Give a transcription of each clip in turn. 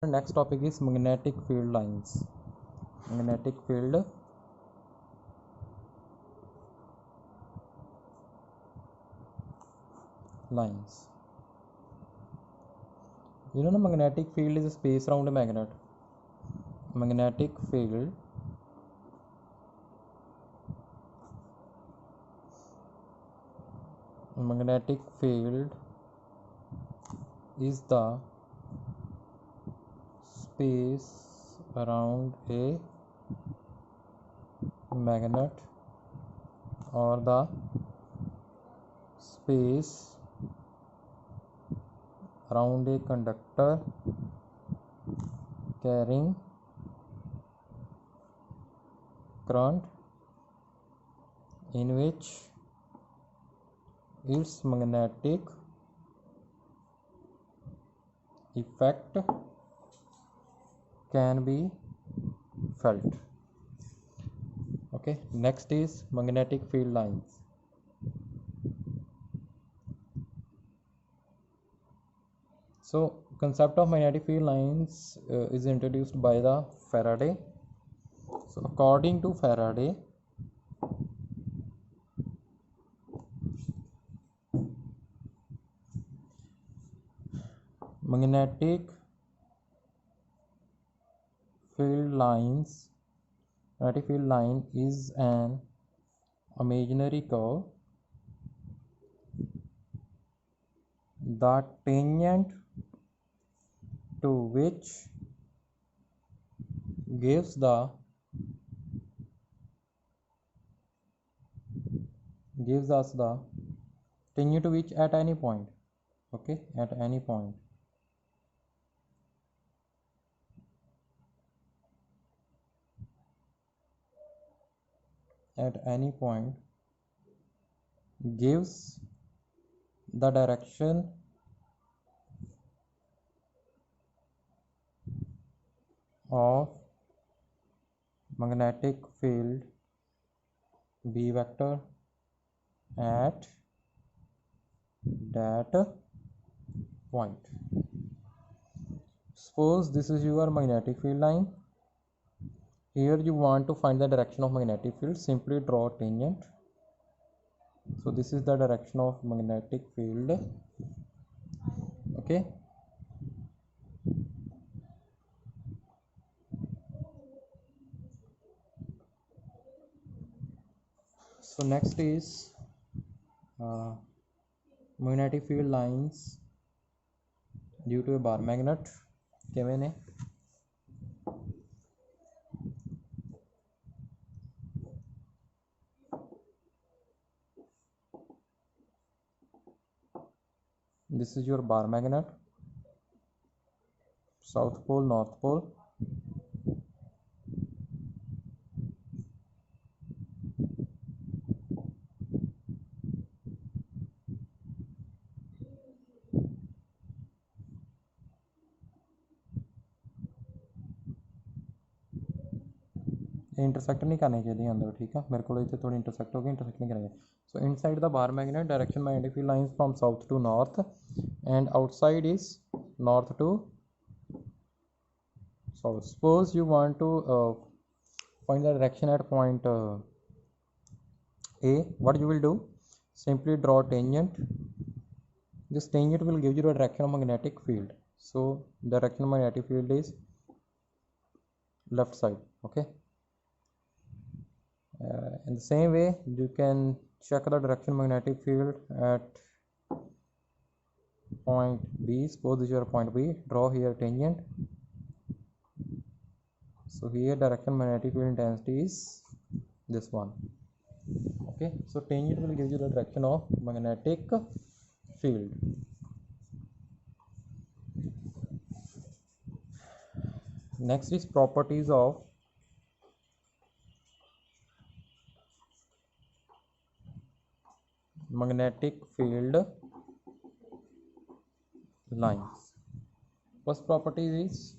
Next topic is magnetic field lines. Magnetic field lines. You know, the magnetic field is a space around a magnet. Magnetic field is the space around a magnet or the space around a conductor carrying current in which its magnetic effect can be felt. Okay, next is magnetic field lines. So concept of magnetic field lines is introduced by the Faraday. So according to Faraday, magnetic field line is an imaginary curve, the tangent to which gives us the tangent to which at any point, okay, at any point gives the direction of magnetic field B vector at that point. Suppose this is your magnetic field line. Here you want to find the direction of magnetic field, simply draw tangent. So this is the direction of magnetic field. Okay, so next is magnetic field lines due to a bar magnet. ਕਿਵੇਂ ਨੇ? This is your bar magnet, south pole, north pole. Intersect नहीं करनी चाहिए अंदर, ठीक है, मेरे को इतने थोड़ी इंटरसेक्ट होगी, इंटरसेक्ट नहीं करेंगे. So inside the bar magnet, direction magnetic field lines from south to north and outside is north to south. Suppose you want to find the direction at point A. What you will do? Simply draw tangent. This tangent will give you the direction of magnetic field. So the direction of magnetic field is left side. Okay. In the same way, you can check the direction magnetic field at point B. Suppose this is your point B. Draw here tangent. So here direction magnetic field intensity is this one. Okay, so tangent will give you the direction of magnetic field. Next is properties of magnetic field lines. First property is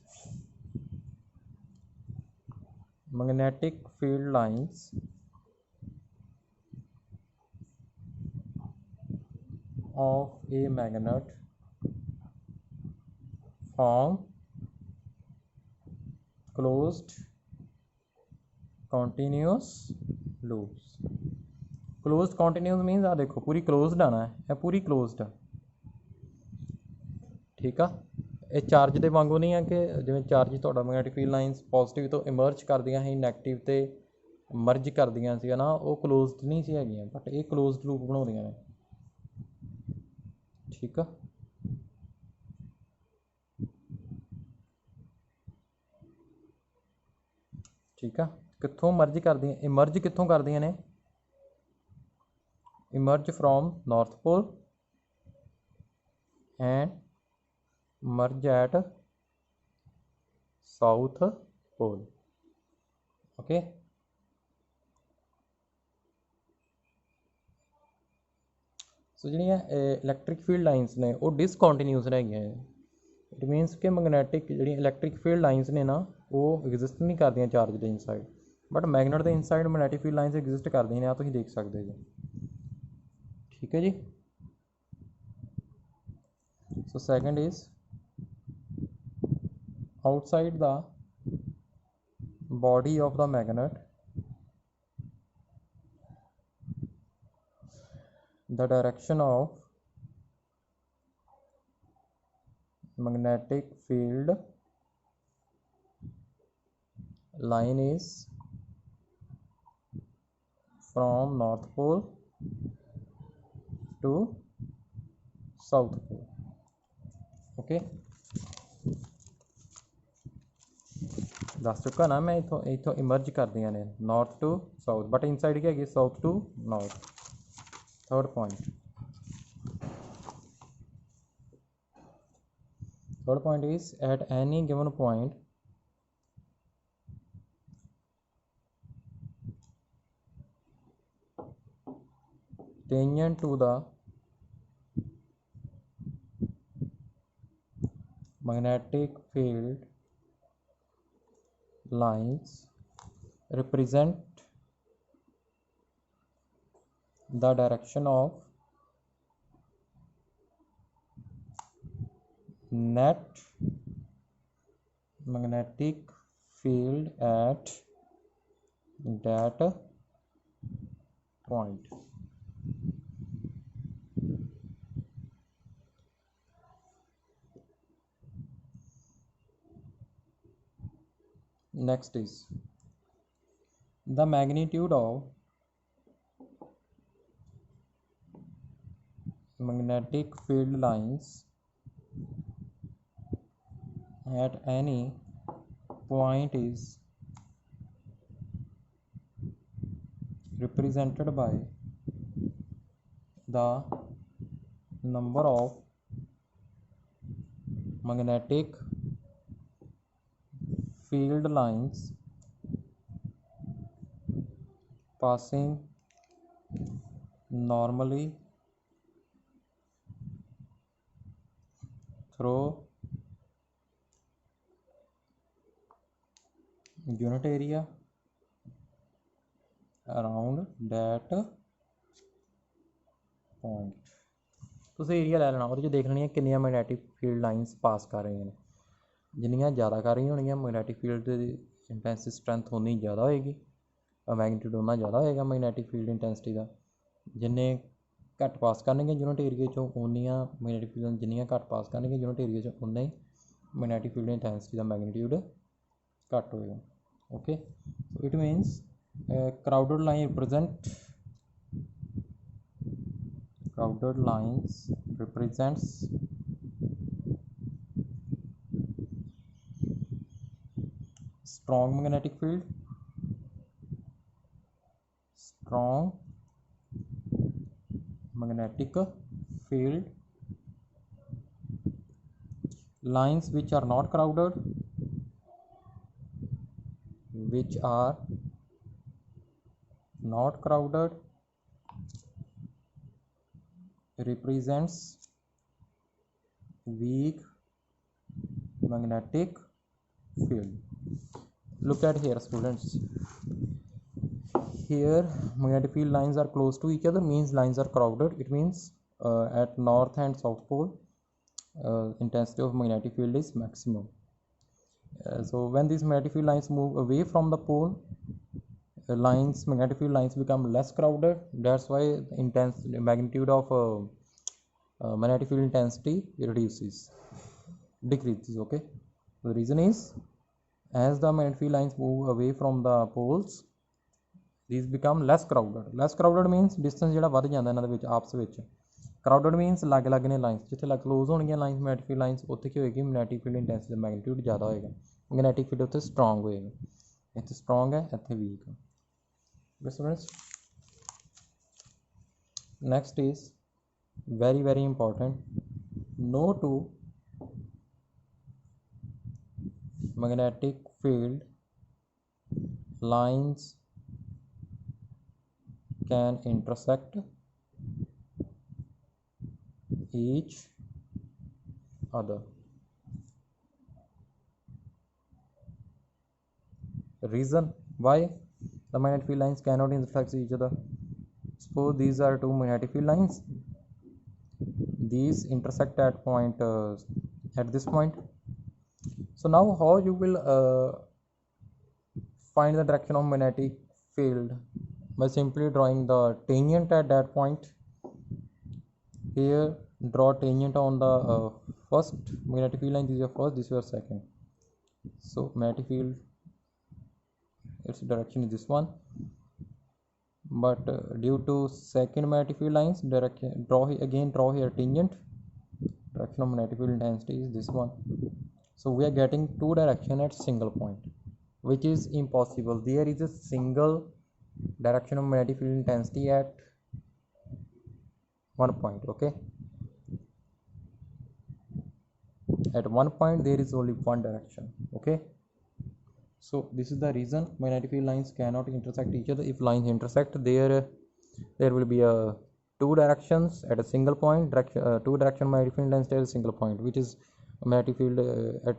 magnetic field lines of a magnet form closed continuous loops. closed continuous means आ देखो पूरी closed आना है पूरी closed है ठीक आ ਇਹ charge ਦੇ ਵਾਂਗੂ ਨਹੀਂ ਆ ਕਿ ਜਿਵੇਂ ਚਾਰਜ ਤੁਹਾਡਾ ਮੈਗਨੈਟਿਕ ਫੀਲਡ ਲਾਈਨਸ ਪੋਜ਼ਿਟਿਵ ਤੋਂ ਇਮਰਜ ਕਰਦੀਆਂ ਸੀ ਨੈਗੇਟਿਵ ਤੇ ਮਰਜ ਕਰਦੀਆਂ ਸੀ ਨਾ ਉਹ ਕਲੋਜ਼ਡ ਨਹੀਂ ਸੀ ਹੈਗੀਆਂ ਬਟ ਇਹ ਕਲੋਜ਼ਡ ਲੂਪ ਬਣਾਉਂਦੀਆਂ ਨੇ ਠੀਕ ਆ ਠੀਕ ਆ ਕਿੱਥੋਂ ਮਰਜ ਕਰਦੀਆਂ ਇਮਰਜ ਕਿੱਥੋਂ ਕਰਦੀਆਂ ਨੇ emerge from north pole and merge at south pole okay so ਜਿਹੜੀਆਂ ਇਲੈਕਟ੍ਰਿਕ ਫੀਲਡ ਲਾਈਨਸ ਨੇ ਉਹ ਡਿਸਕੰਟੀਨਿਊਸ ਹੈਗੀਆਂ ਇਟ ਮੀਨਸ ਕਿ ਮੈਗਨੈਟਿਕ ਜਿਹੜੀਆਂ ਇਲੈਕਟ੍ਰਿਕ ਫੀਲਡ ਲਾਈਨਸ ਨੇ ਨਾ ਉਹ ਐਗਜ਼ਿਸਟ ਨਹੀਂ ਕਰਦੀਆਂ ਚਾਰਜ ਦੇ ਇਨਸਾਈਡ ਬਟ ਮੈਗਨੇਟ ਦੇ inside magnetic field lines exist ਕਰਦੀਆਂ ਨੇ ਆ ਤੁਸੀਂ ਦੇਖ ਸਕਦੇ ਜੀ ਠੀਕ ਹੈ ਜੀ so second is outside the body of the magnet the direction of magnetic field line is from north pole to south pole okay ਦੱਸ ਚੁੱਕਾ ਨਾ ਮੈਂ ਇੱਥੋਂ ਇਮਰਜ ਕਰਦੀਆਂ ਨੇ north to south but inside ਕੀ ਹੈਗੀ south to north third point is at any given point tangent to the magnetic field lines represent the direction of net magnetic field at that point next is the magnitude of magnetic field lines at any point is represented by the number of magnetic field lines passing normally through unit area around that point ਤੁਸੀਂ area ਲੈ ਲੈਣਾ ਉਹਦੇ 'ਚ ਦੇਖ ਲੈਣੀ ਕਿੰਨੀਆਂ magnetic field lines ਪਾਸ ਕਰ ਰਹੀਆਂ ਨੇ ਜਿੰਨੀਆਂ ਜ਼ਿਆਦਾ ਕਰ ਰਹੀਆਂ ਹੋਣਗੀਆਂ ਮੈਗਨੈਟਿਕ ਫੀਲਡ ਦੀ ਇੰਟੈਂਸਿਟੀ ਸਟਰੈਂਥ ਉਨੀ ਜ਼ਿਆਦਾ ਹੋਏਗੀ ਮੈਗਨੀਟਿਊਡ ਉਨਾ ਜ਼ਿਆਦਾ ਹੋਏਗਾ ਮੈਗਨੈਟਿਕ ਫੀਲਡ ਇੰਟੈਂਸਿਟੀ ਦਾ ਜਿੰਨੇ ਘੱਟ ਪਾਸ ਕਰਨਗੇ ਯੂਨਿਟ ਏਰੀਏ 'ਚੋਂ ਉਨੀਆਂ ਮੈਗਨੈਟਿਕ ਫੀਲਡ ਜਿੰਨੀਆਂ ਘੱਟ ਪਾਸ ਕਰਨਗੇ ਯੂਨਿਟ ਏਰੀਏ 'ਚੋਂ ਉਨਾ ਹੀ ਮੈਗਨੈਟਿਕ ਫੀਲਡ ਇੰਟੈਂਸਿਟੀ ਦਾ ਮੈਗਨੀਟਿਊਡ ਘੱਟ ਹੋਏਗਾ okay so it means crowded lines represents strong magnetic field lines which are not crowded represents weak magnetic field. Look at here students, here magnetic field lines are close to each other means lines are crowded. It means at north and south pole intensity of magnetic field is maximum. So when these magnetic field lines move away from the pole, magnetic field lines become less crowded. That's why the magnitude of magnetic field intensity decreases. Okay, the reason is, as the magnetic field lines move away from the poles, these become less crowded means distance ਜਿਹੜਾ ਵੱਧ ਜਾਂਦਾ ਇਹਨਾਂ ਦੇ ਵਿੱਚ ਆਪਸ ਵਿੱਚ। crowded means ਲੱਗ ਲੱਗ ਨੇ ਲਾਈਨਸ, ਜਿੱਥੇ ਲੱਗ ਕਲੋਜ਼ ਹੋਣਗੀਆਂ ਲਾਈਨਸ ਮੈਗਨੈਟਿਕ ਫੀਲਡ ਲਾਈਨਸ, ਉੱਥੇ ਕੀ ਹੋਏਗੀ, ਮੈਗਨੈਟਿਕ ਫੀਲਡ ਇੰਟੈਂਸਿਟੀ ਦਾ ਮੈਗਨੀਟਿਊਡ ਜ਼ਿਆਦਾ ਹੋਏਗਾ, ਮੈਗਨੈਟਿਕ ਫੀਲਡ ਉੱਥੇ ਸਟਰੋਂਗ ਹੋਏਗਾ। ਇੱਥੇ ਸਟਰੋਂਗ ਹੈ, ਇੱਥੇ ਵੀਕ ਹੈ। Students, next is very important, no two magnetic field lines can intersect each other. Reason why the magnetic field lines cannot intersect each other? Suppose these are two magnetic field lines, these intersect at point at this point. So now how you will find the direction of magnetic field? By simply drawing the tangent at that point. Here draw tangent on the first magnetic field line. This is your first, this is your second. So magnetic field, its direction is this one, but due to second magnetic field lines direction, draw here tangent. Direction of magnetic field intensity is this one. So we are getting two direction at single point, which is impossible. There is a single direction of magnetic field intensity at one point. Okay, at one point there is only one direction. Okay, so this is the reason magnetic field lines cannot intersect each other. If lines intersect, there will be a two directions at a single point, two direction magnetic field intensity at a single point, which is magnetic field at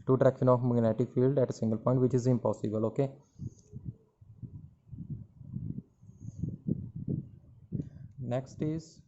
two direction of magnetic field at a single point, which is impossible. Okay, next is